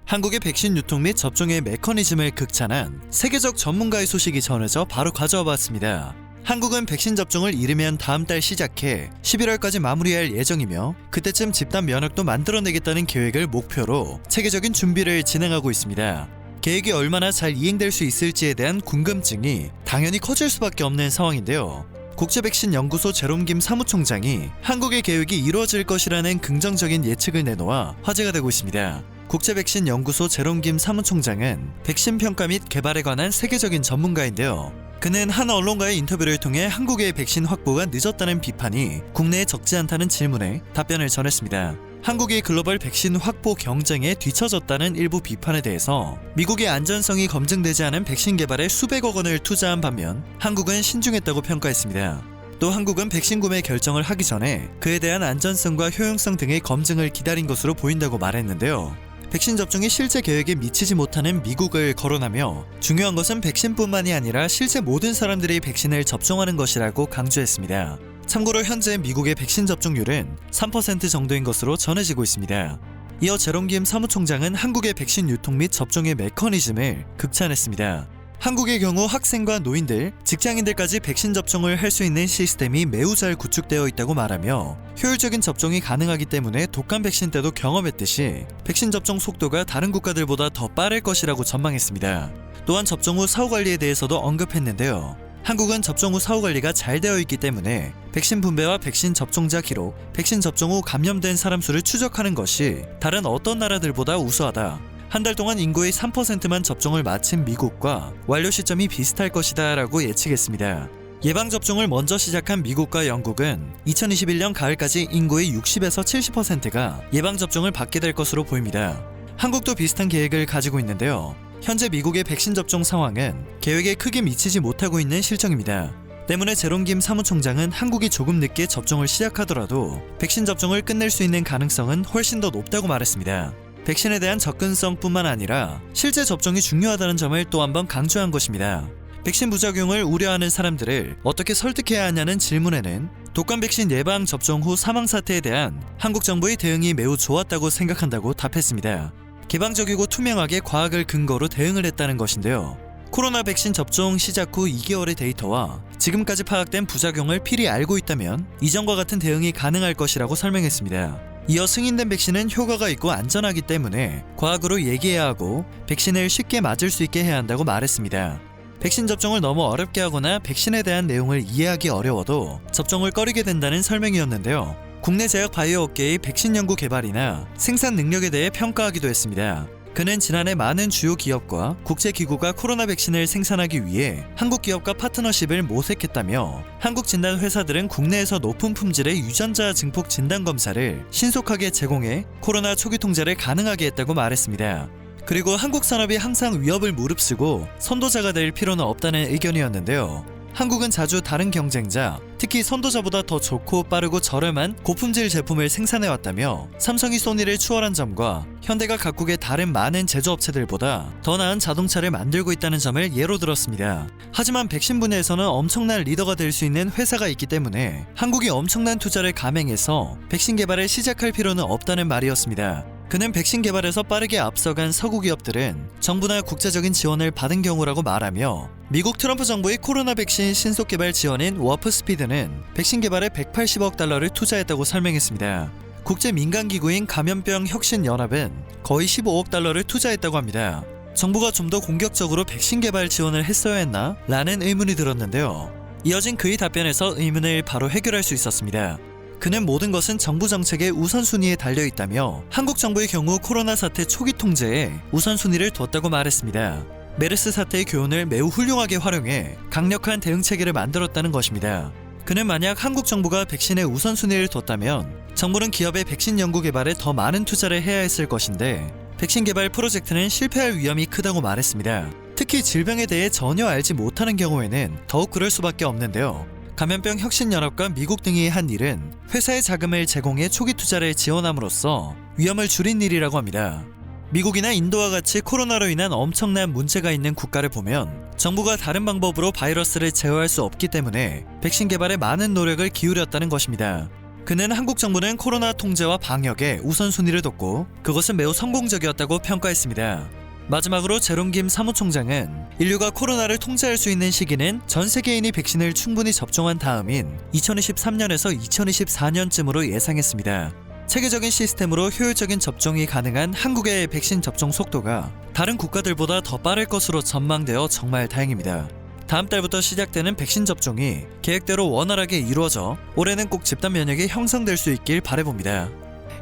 한국의 백신 유통 및 접종의 메커니즘을 극찬한 세계적 전문가의 소식이 전해져 바로 가져와 봤습니다. 한국은 백신 접종을 이르면 다음 달 시작해 11월까지 마무리할 예정이며 그때쯤 집단 면역도 만들어내겠다는 계획을 목표로 체계적인 준비를 진행하고 있습니다. 계획이 얼마나 잘 이행될 수 있을지에 대한 궁금증이 당연히 커질 수밖에 없는 상황인데요. 국제백신연구소 제롬 김 사무총장이 한국의 계획이 이루어질 것이라는 긍정적인 예측을 내놓아 화제가 되고 있습니다. 국제백신연구소 제롬 김 사무총장은 백신 평가 및 개발에 관한 세계적인 전문가인데요. 그는 한 언론과의 인터뷰를 통해 한국의 백신 확보가 늦었다는 비판이 국내에 적지 않다는 질문에 답변을 전했습니다. 한국이 글로벌 백신 확보 경쟁에 뒤처졌다는 일부 비판에 대해서 미국의 안전성이 검증되지 않은 백신 개발에 수백억 원을 투자한 반면 한국은 신중했다고 평가했습니다. 또 한국은 백신 구매 결정을 하기 전에 그에 대한 안전성과 효용성 등의 검증을 기다린 것으로 보인다고 말했는데요. 백신 접종이 실제 계획에 미치지 못하는 미국을 거론하며 중요한 것은 백신뿐만이 아니라 실제 모든 사람들이 백신을 접종하는 것이라고 강조했습니다. 참고로 현재 미국의 백신 접종률은 3% 정도인 것으로 전해지고 있습니다. 이어 제롬 김 사무총장은 한국의 백신 유통 및 접종의 메커니즘을 극찬했습니다. 한국의 경우 학생과 노인들, 직장인들까지 백신 접종을 할 수 있는 시스템이 매우 잘 구축되어 있다고 말하며 효율적인 접종이 가능하기 때문에 독감 백신 때도 경험했듯이 백신 접종 속도가 다른 국가들보다 더 빠를 것이라고 전망했습니다. 또한 접종 후 사후 관리에 대해서도 언급했는데요. 한국은 접종 후 사후 관리가 잘 되어 있기 때문에 백신 분배와 백신 접종자 기록, 백신 접종 후 감염된 사람 수를 추적하는 것이 다른 어떤 나라들보다 우수하다. 한 달 동안 인구의 3%만 접종을 마친 미국과 완료 시점이 비슷할 것이다 라고 예측했습니다. 예방접종을 먼저 시작한 미국과 영국은 2021년 가을까지 인구의 60에서 70%가 예방접종을 받게 될 것으로 보입니다. 한국도 비슷한 계획을 가지고 있는데요. 현재 미국의 백신 접종 상황은 계획에 크게 미치지 못하고 있는 실정입니다. 때문에 제롬 김 사무총장은 한국이 조금 늦게 접종을 시작하더라도 백신 접종을 끝낼 수 있는 가능성은 훨씬 더 높다고 말했습니다. 백신에 대한 접근성뿐만 아니라 실제 접종이 중요하다는 점을 또 한 번 강조한 것입니다. 백신 부작용을 우려하는 사람들을 어떻게 설득해야 하냐는 질문에는 독감 백신 예방 접종 후 사망 사태에 대한 한국 정부의 대응이 매우 좋았다고 생각한다고 답했습니다. 개방적이고 투명하게 과학을 근거로 대응을 했다는 것인데요. 코로나 백신 접종 시작 후 2개월의 데이터와 지금까지 파악된 부작용을 필히 알고 있다면 이전과 같은 대응이 가능할 것이라고 설명했습니다. 이어 승인된 백신은 효과가 있고 안전하기 때문에 과학으로 얘기해야 하고 백신을 쉽게 맞을 수 있게 해야 한다고 말했습니다. 백신 접종을 너무 어렵게 하거나 백신에 대한 내용을 이해하기 어려워도 접종을 꺼리게 된다는 설명이었는데요. 국내 제약 바이오 업계의 백신 연구 개발이나 생산 능력에 대해 평가하기도 했습니다. 그는 지난해 많은 주요 기업과 국제기구가 코로나 백신을 생산하기 위해 한국 기업과 파트너십을 모색했다며 한국 진단 회사들은 국내에서 높은 품질의 유전자 증폭 진단 검사를 신속하게 제공해 코로나 초기 통제를 가능하게 했다고 말했습니다. 그리고 한국 산업이 항상 위협을 무릅쓰고 선도자가 될 필요는 없다는 의견이었는데요. 한국은 자주 다른 경쟁자, 특히 선도자보다 더 좋고 빠르고 저렴한 고품질 제품을 생산해왔다며 삼성이 소니를 추월한 점과 현대가 각국의 다른 많은 제조업체들보다 더 나은 자동차를 만들고 있다는 점을 예로 들었습니다. 하지만 백신 분야에서는 엄청난 리더가 될 수 있는 회사가 있기 때문에 한국이 엄청난 투자를 감행해서 백신 개발을 시작할 필요는 없다는 말이었습니다. 그는 백신 개발에서 빠르게 앞서간 서구 기업들은 정부나 국제적인 지원을 받은 경우라고 말하며 미국 트럼프 정부의 코로나 백신 신속 개발 지원인 워프스피드는 백신 개발에 180억 달러를 투자했다고 설명했습니다. 국제 민간 기구인 감염병 혁신 연합은 거의 15억 달러를 투자했다고 합니다. 정부가 좀 더 공격적으로 백신 개발 지원을 했어야 했나? 라는 의문이 들었는데요. 이어진 그의 답변에서 의문을 바로 해결할 수 있었습니다. 그는 모든 것은 정부 정책의 우선순위에 달려있다며 한국 정부의 경우 코로나 사태 초기 통제에 우선순위를 뒀다고 말했습니다. 메르스 사태의 교훈을 매우 훌륭하게 활용해 강력한 대응 체계를 만들었다는 것입니다. 그는 만약 한국 정부가 백신에 우선순위를 뒀다면 정부는 기업의 백신 연구 개발에 더 많은 투자를 해야 했을 것인데 백신 개발 프로젝트는 실패할 위험이 크다고 말했습니다. 특히 질병에 대해 전혀 알지 못하는 경우에는 더욱 그럴 수밖에 없는데요. 감염병 혁신연합과 미국 등이 한 일은 회사의 자금을 제공해 초기 투자를 지원함으로써 위험을 줄인 일이라고 합니다. 미국이나 인도와 같이 코로나로 인한 엄청난 문제가 있는 국가를 보면 정부가 다른 방법으로 바이러스를 제어할 수 없기 때문에 백신 개발에 많은 노력을 기울였다는 것입니다. 그는 한국 정부는 코로나 통제와 방역에 우선순위를 뒀고 그것은 매우 성공적이었다고 평가했습니다. 마지막으로 제롬 김 사무총장은 인류가 코로나를 통제할 수 있는 시기는 전 세계인이 백신을 충분히 접종한 다음인 2023년에서 2024년쯤으로 예상했습니다. 체계적인 시스템으로 효율적인 접종이 가능한 한국의 백신 접종 속도가 다른 국가들보다 더 빠를 것으로 전망되어 정말 다행입니다. 다음 달부터 시작되는 백신 접종이 계획대로 원활하게 이루어져 올해는 꼭 집단 면역이 형성될 수 있길 바라봅니다.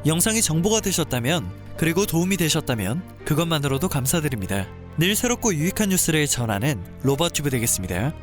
영상이 정보가 되셨다면 그리고 도움이 되셨다면 그것만으로도 감사드립니다. 늘 새롭고 유익한 뉴스를 전하는 로버튜브 되겠습니다.